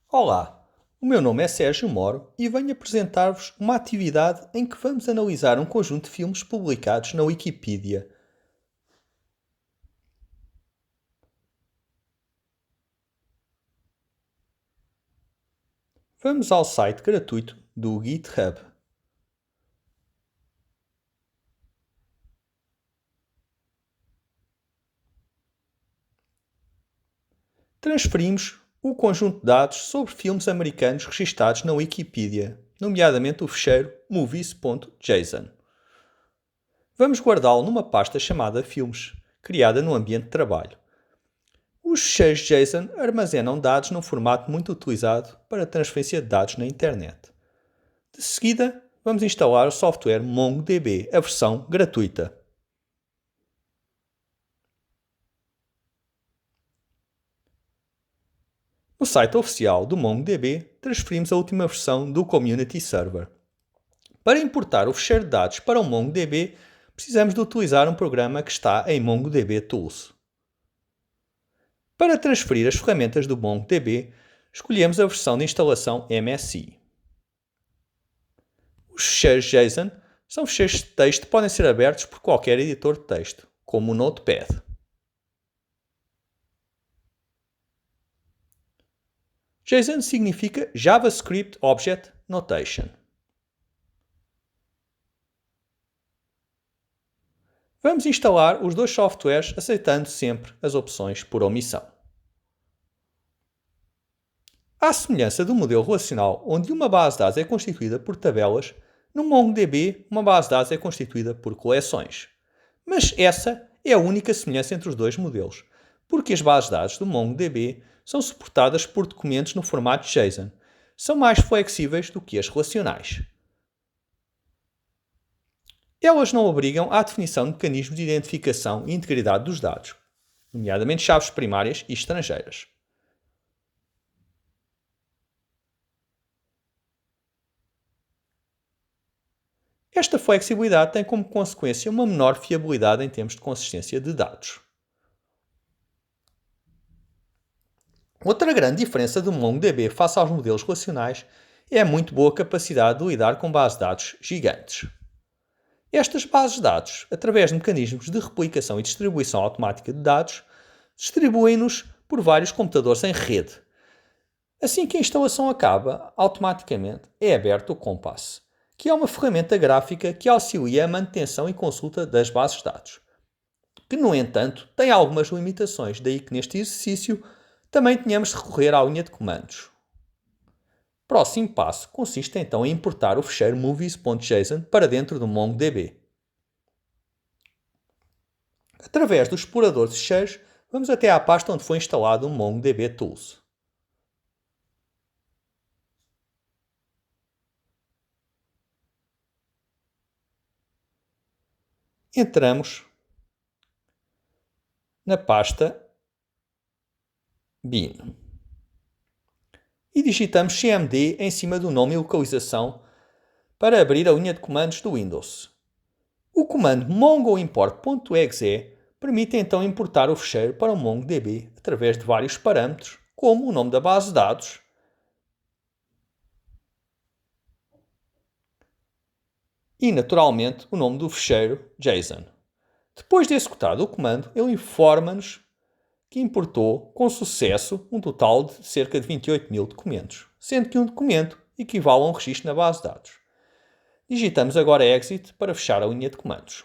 Olá, o meu nome é Sérgio Moro e venho apresentar-vos uma atividade em que vamos analisar um conjunto de filmes publicados na Wikipedia. Vamos ao site gratuito do GitHub. Transferimos o conjunto de dados sobre filmes americanos registados na Wikipedia, nomeadamente o fecheiro movies.json. Vamos guardá-lo numa pasta chamada Filmes, criada no ambiente de trabalho. Os fecheiros JSON armazenam dados num formato muito utilizado para transferência de dados na internet. De seguida, vamos instalar o software MongoDB, a versão gratuita. No site oficial do MongoDB, transferimos a última versão do Community Server. Para importar o fecheiro de dados para o MongoDB, precisamos de utilizar um programa que está em MongoDB Tools. Para transferir as ferramentas do MongoDB, escolhemos a versão de instalação MSI. Os fecheiros JSON são fecheiros de texto que podem ser abertos por qualquer editor de texto, como o Notepad. JSON significa JavaScript Object Notation. Vamos instalar os dois softwares aceitando sempre as opções por omissão. À semelhança do modelo relacional onde uma base de dados é constituída por tabelas, no MongoDB uma base de dados é constituída por coleções. Mas essa é a única semelhança entre os dois modelos, porque as bases de dados do MongoDB são suportadas por documentos no formato JSON. São mais flexíveis do que as relacionais. Elas não obrigam à definição de mecanismos de identificação e integridade dos dados, nomeadamente chaves primárias e estrangeiras. Esta flexibilidade tem como consequência uma menor fiabilidade em termos de consistência de dados. Outra grande diferença do MongoDB face aos modelos relacionais é a muito boa capacidade de lidar com bases de dados gigantes. Estas bases de dados, através de mecanismos de replicação e distribuição automática de dados, distribuem-nos por vários computadores em rede. Assim que a instalação acaba, automaticamente é aberto o Compass, que é uma ferramenta gráfica que auxilia a manutenção e consulta das bases de dados, que, no entanto, tem algumas limitações, daí que neste exercício também tenhamos de recorrer à linha de comandos. Próximo passo consiste então em importar o fecheiro movies.json para dentro do MongoDB. Através do explorador de fecheiros, vamos até à pasta onde foi instalado o MongoDB Tools. Entramos na pasta bin e digitamos cmd em cima do nome e localização para abrir a linha de comandos do Windows. O comando mongoimport.exe permite então importar o fecheiro para o MongoDB através de vários parâmetros, como o nome da base de dados, e, naturalmente, o nome do fecheiro JSON. Depois de executado o comando, ele informa-nos que importou com sucesso um total de cerca de 28 mil documentos, sendo que um documento equivale a um registro na base de dados. Digitamos agora Exit para fechar a linha de comandos.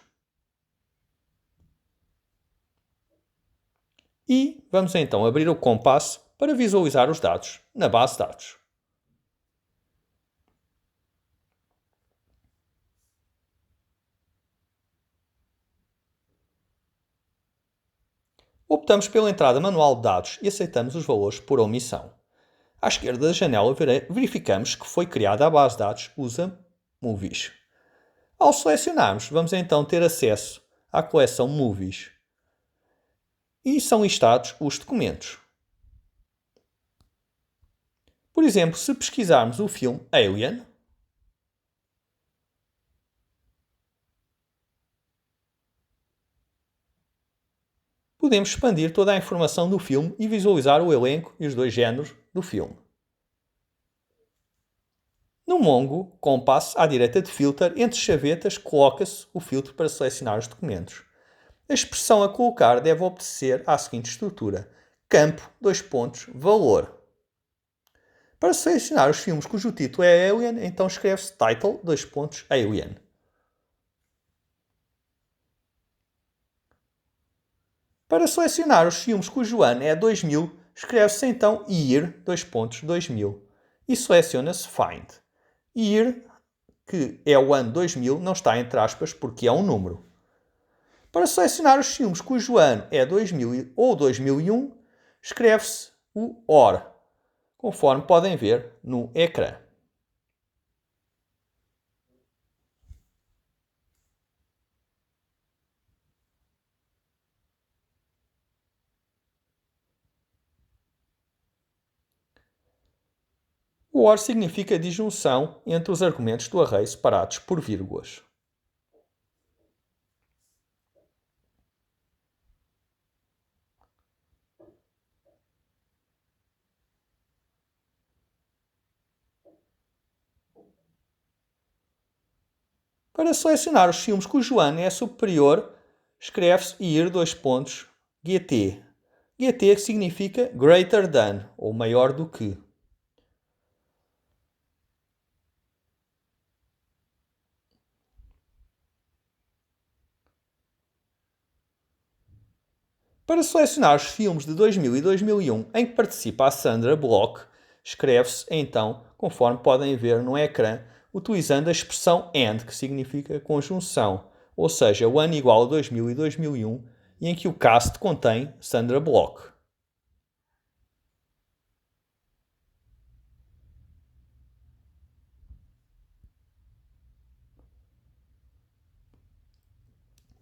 E vamos então abrir o Compass para visualizar os dados na base de dados. Optamos pela entrada manual de dados e aceitamos os valores por omissão. À esquerda da janela verificamos que foi criada a base de dados USA Movies. Ao selecionarmos, vamos então ter acesso à coleção Movies. E são listados os documentos. Por exemplo, se pesquisarmos o filme Alien, podemos expandir toda a informação do filme e visualizar o elenco e os dois géneros do filme. No Mongo Compass, à direita de Filter, entre chavetas, coloca-se o filtro para selecionar os documentos. A expressão a colocar deve obedecer à seguinte estrutura: campo, valor. Para selecionar os filmes cujo título é Alien, então escreve-se title, alien. Para selecionar os filmes cujo ano é 2000, escreve-se então year, 2000. E seleciona-se find. Year, que é o ano 2000, não está entre aspas porque é um número. Para selecionar os filmes cujo ano é 2000 ou 2001, escreve-se o OR, conforme podem ver no ecrã. O OR significa disjunção entre os argumentos do array separados por vírgulas. Para selecionar os filmes cujo ano é superior, escreve-se year, GT significa greater than, ou maior do que. Para selecionar os filmes de 2000 e 2001 em que participa a Sandra Bullock, escreve-se então, conforme podem ver no ecrã, utilizando a expressão AND, que significa conjunção, ou seja, o ano igual a 2000 e 2001, e em que o cast contém Sandra Bullock.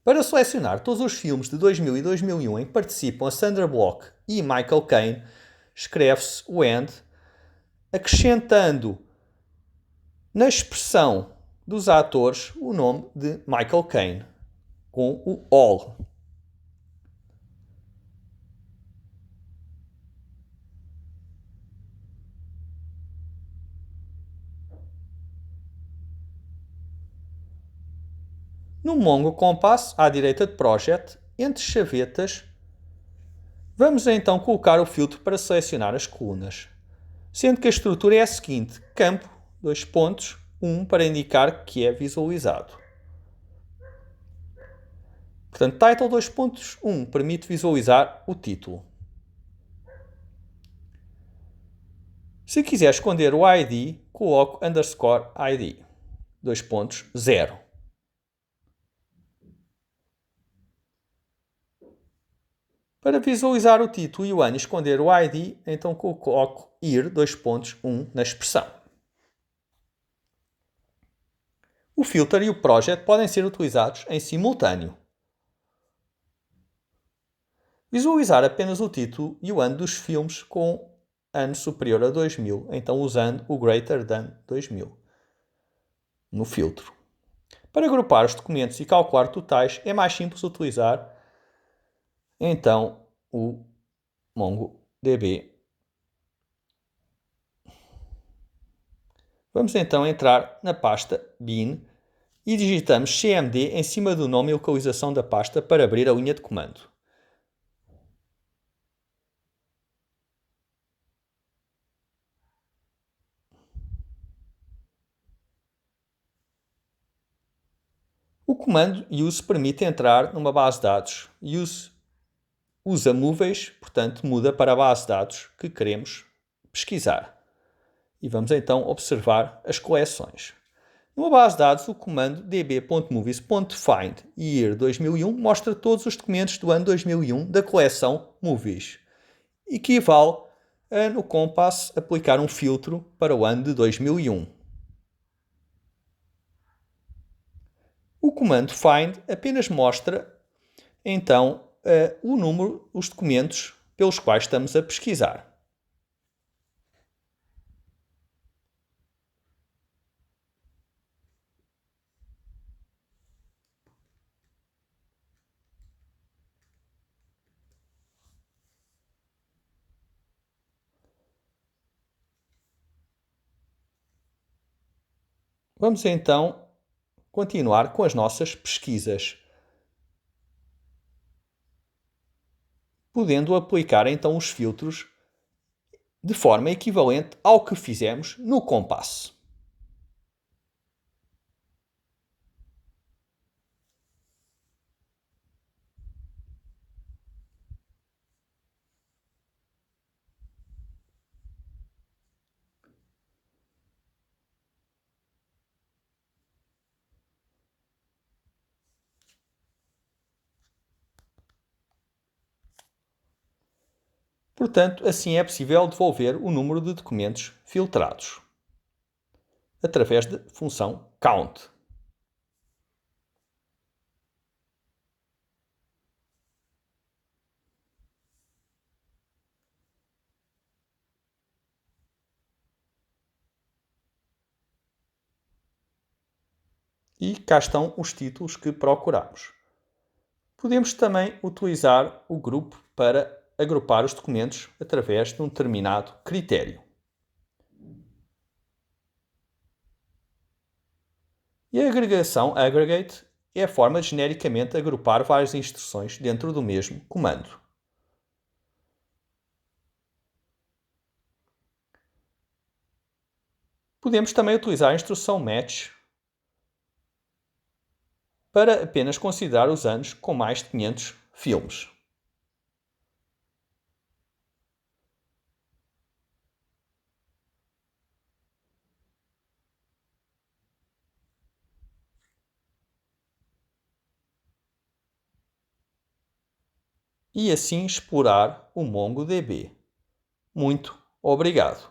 Para selecionar todos os filmes de 2000 e 2001 em que participam a Sandra Bullock e Michael Caine, escreve-se o AND, acrescentando na expressão dos atores o nome de Michael Caine, com o all. No Mongo Compass, à direita de Project, entre chavetas, vamos então colocar o filtro para selecionar as colunas, sendo que a estrutura é a seguinte: campo, 1 para indicar que é visualizado. Portanto, title 2.1 permite visualizar o título. Se quiser esconder o ID, coloco _ID 2.0. Para visualizar o título e o ano e esconder o ID, então coloco year 2.1 na expressão. O filter e o project podem ser utilizados em simultâneo. Visualizar apenas o título e o ano dos filmes com ano superior a 2000, então usando o greater than 2000 no filtro. Para agrupar os documentos e calcular totais, é mais simples utilizar então o MongoDB. Vamos então entrar na pasta bin e digitamos cmd em cima do nome e localização da pasta para abrir a linha de comando. O comando use permite entrar numa base de dados. Use usa móveis, portanto muda para a base de dados que queremos pesquisar. E vamos então observar as coleções. Numa base de dados, o comando db.movies.find year 2001 mostra todos os documentos do ano 2001 da coleção Movies. Equivale a, no Compass, aplicar um filtro para o ano de 2001. O comando find apenas mostra, então, o número, os documentos pelos quais estamos a pesquisar. Vamos então continuar com as nossas pesquisas, podendo aplicar então os filtros de forma equivalente ao que fizemos no compasso. Portanto, assim é possível devolver o número de documentos filtrados através da função count. E cá estão os títulos que procuramos. Podemos também utilizar o grupo para agrupar os documentos através de um determinado critério. E a agregação aggregate é a forma de genericamente agrupar várias instruções dentro do mesmo comando. Podemos também utilizar a instrução match para apenas considerar os anos com mais de 500 filmes. E assim explorar o MongoDB. Muito obrigado!